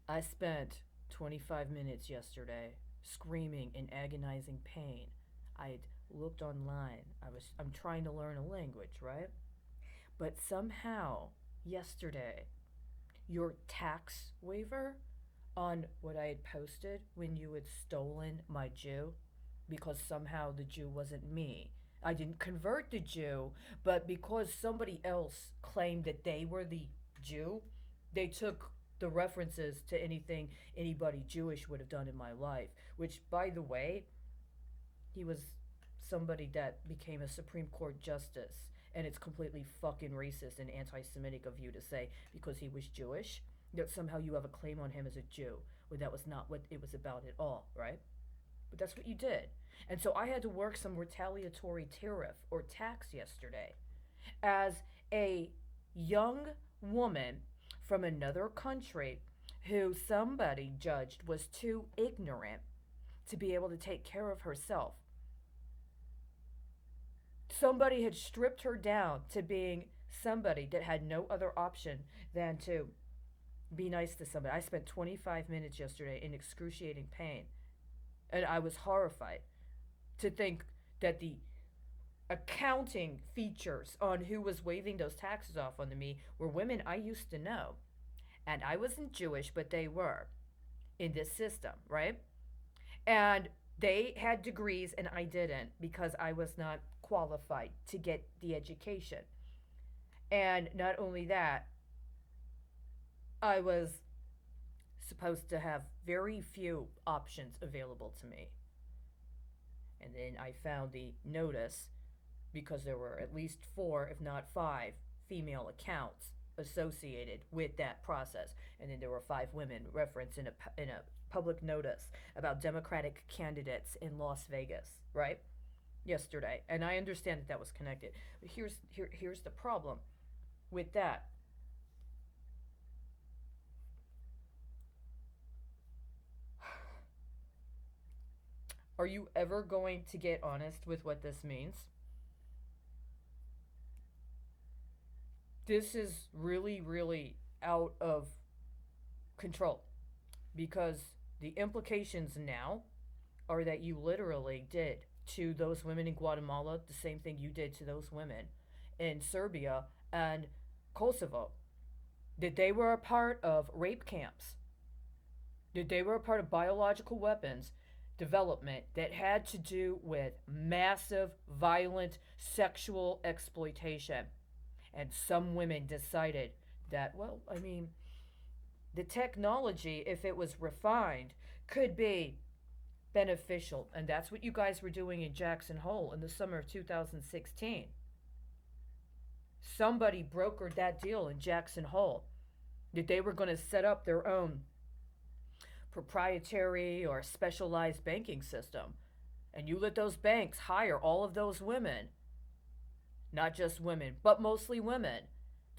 I spent 25 minutes yesterday screaming in agonizing pain. I'd looked online. I'm trying to learn a language, right? But somehow yesterday your tax waiver on what I had posted when you had stolen my Jew, because somehow the Jew wasn't me. I didn't convert the Jew, but because somebody else claimed that they were the Jew, they took the references to anything anybody Jewish would have done in my life, which, by the way, he was somebody that became a Supreme Court justice. And it's completely fucking racist and anti Semitic of you to say because he was Jewish that somehow you have a claim on him as a Jew, when that was not what it was about at all, right? But that's what you did. And so I had to work some retaliatory tariff or tax yesterday as a young woman from another country who somebody judged was too ignorant to be able to take care of herself. Somebody had stripped her down to being somebody that had no other option than to be nice to somebody. I spent 25 minutes yesterday in excruciating pain, and I was horrified to think that the accounting features on who was waiving those taxes off onto me were women I used to know. And I wasn't Jewish, but they were in this system, right? And they had degrees and I didn't because I was not qualified to get the education. And not only that, I was supposed to have very few options available to me. And then I found the notice because there were at least four, if not five, female accounts associated with that process. And then there were five women referenced in a public notice about Democratic candidates in Las Vegas, right? Yesterday. And I understand that that was connected. But here's the problem with that. Are you ever going to get honest with what this means? This is really, really out of control because the implications now are that you literally did to those women in Guatemala the same thing you did to those women in Serbia and Kosovo. That they were a part of rape camps, that they were a part of biological weapons development that had to do with massive, violent sexual exploitation. And some women decided that, well, I mean, the technology, if it was refined, could be beneficial. And that's what you guys were doing in Jackson Hole in the summer of 2016. Somebody brokered that deal in Jackson Hole that they were going to set up their own proprietary or specialized banking system. And you let those banks hire all of those women, not just women, but mostly women,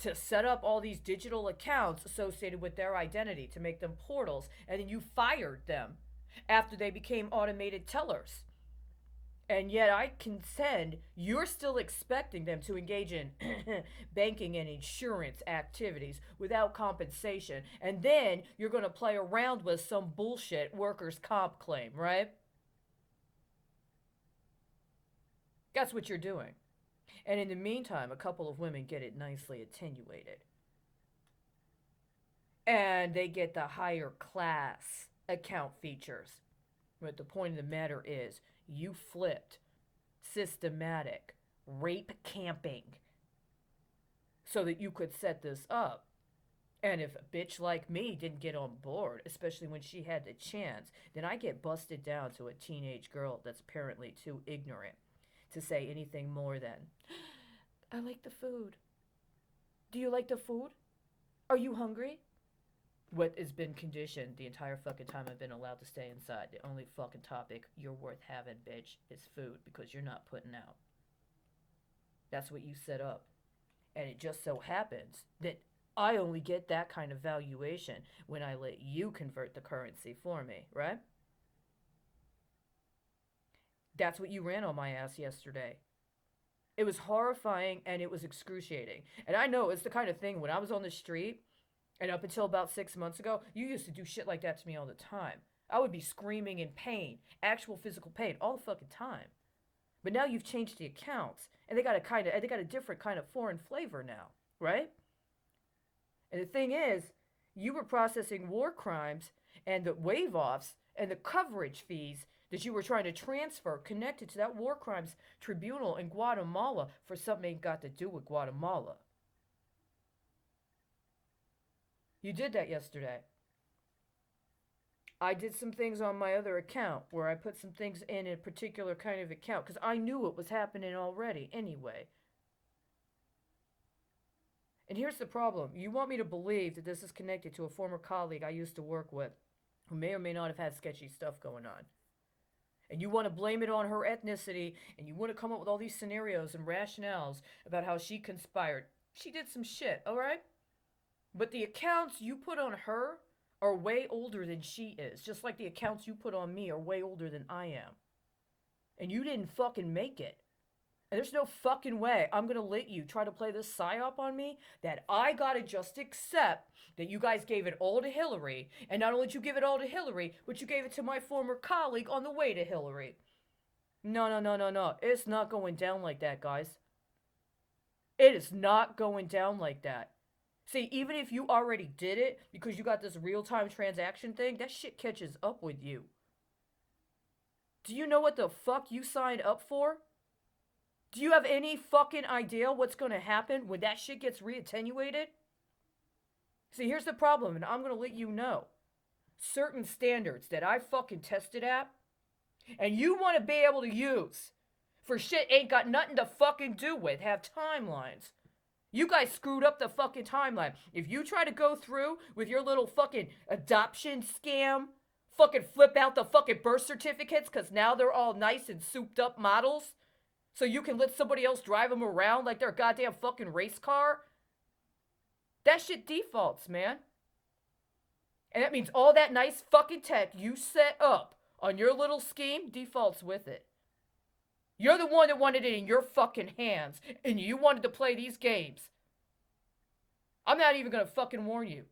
to set up all these digital accounts associated with their identity to make them portals, and then you fired them after they became automated tellers. And yet I contend you're still expecting them to engage in banking and insurance activities without compensation. And then you're going to play around with some bullshit workers' comp claim, right? That's what you're doing. And in the meantime, a couple of women get it nicely attenuated. And they get the higher class account features. But the point of the matter is, you flipped systematic rape camping so that you could set this up. And if a bitch like me didn't get on board, especially when she had the chance, then I get busted down to a teenage girl that's apparently too ignorant to say anything more than, I like the food. Do you like the food? Are you hungry? What has been conditioned the entire fucking time I've been allowed to stay inside. The only fucking topic you're worth having, bitch, is food because you're not putting out. That's what you set up. And it just so happens that I only get that kind of valuation when I let you convert the currency for me, right? That's what you ran on my ass yesterday. It was horrifying and it was excruciating. And I know it's the kind of thing when I was on the street, And up until about 6 months ago, you used to do shit like that to me all the time. I would be screaming in pain, actual physical pain, all the fucking time. But now you've changed the accounts, and they got a different kind of foreign flavor now, right? And the thing is, you were processing war crimes and the wave offs and the coverage fees that you were trying to transfer connected to that war crimes tribunal in Guatemala for something ain't got to do with Guatemala. You did that yesterday. I did some things on my other account where I put some things in a particular kind of account because I knew it was happening already anyway. And here's the problem. You want me to believe that this is connected to a former colleague I used to work with who may or may not have had sketchy stuff going on. And you want to blame it on her ethnicity, and you want to come up with all these scenarios and rationales about how she conspired. She did some shit, all right? But the accounts you put on her are way older than she is, just like the accounts you put on me are way older than I am. And you didn't fucking make it. And there's no fucking way I'm gonna let you try to play this psyop on me that I gotta just accept that you guys gave it all to Hillary. And not only did you give it all to Hillary, but you gave it to my former colleague on the way to Hillary. No, no, no, no, no. It's not going down like that, guys. It is not going down like that. See, even if you already did it because you got this real-time transaction thing, that shit catches up with you. Do you know what the fuck you signed up for? Do you have any fucking idea what's going to happen when that shit gets reattenuated? See, here's the problem, and I'm going to let you know. Certain standards that I fucking tested at, and you want to be able to use for shit ain't got nothing to fucking do with, have timelines. You guys screwed up the fucking timeline. If you try to go through with your little fucking adoption scam, fucking flip out the fucking birth certificates because now they're all nice and souped up models, so you can let somebody else drive them around like they're a goddamn fucking race car. That shit defaults, man. And that means all that nice fucking tech you set up on your little scheme defaults with it. You're the one that wanted it in your fucking hands, and you wanted to play these games. I'm not even gonna fucking warn you.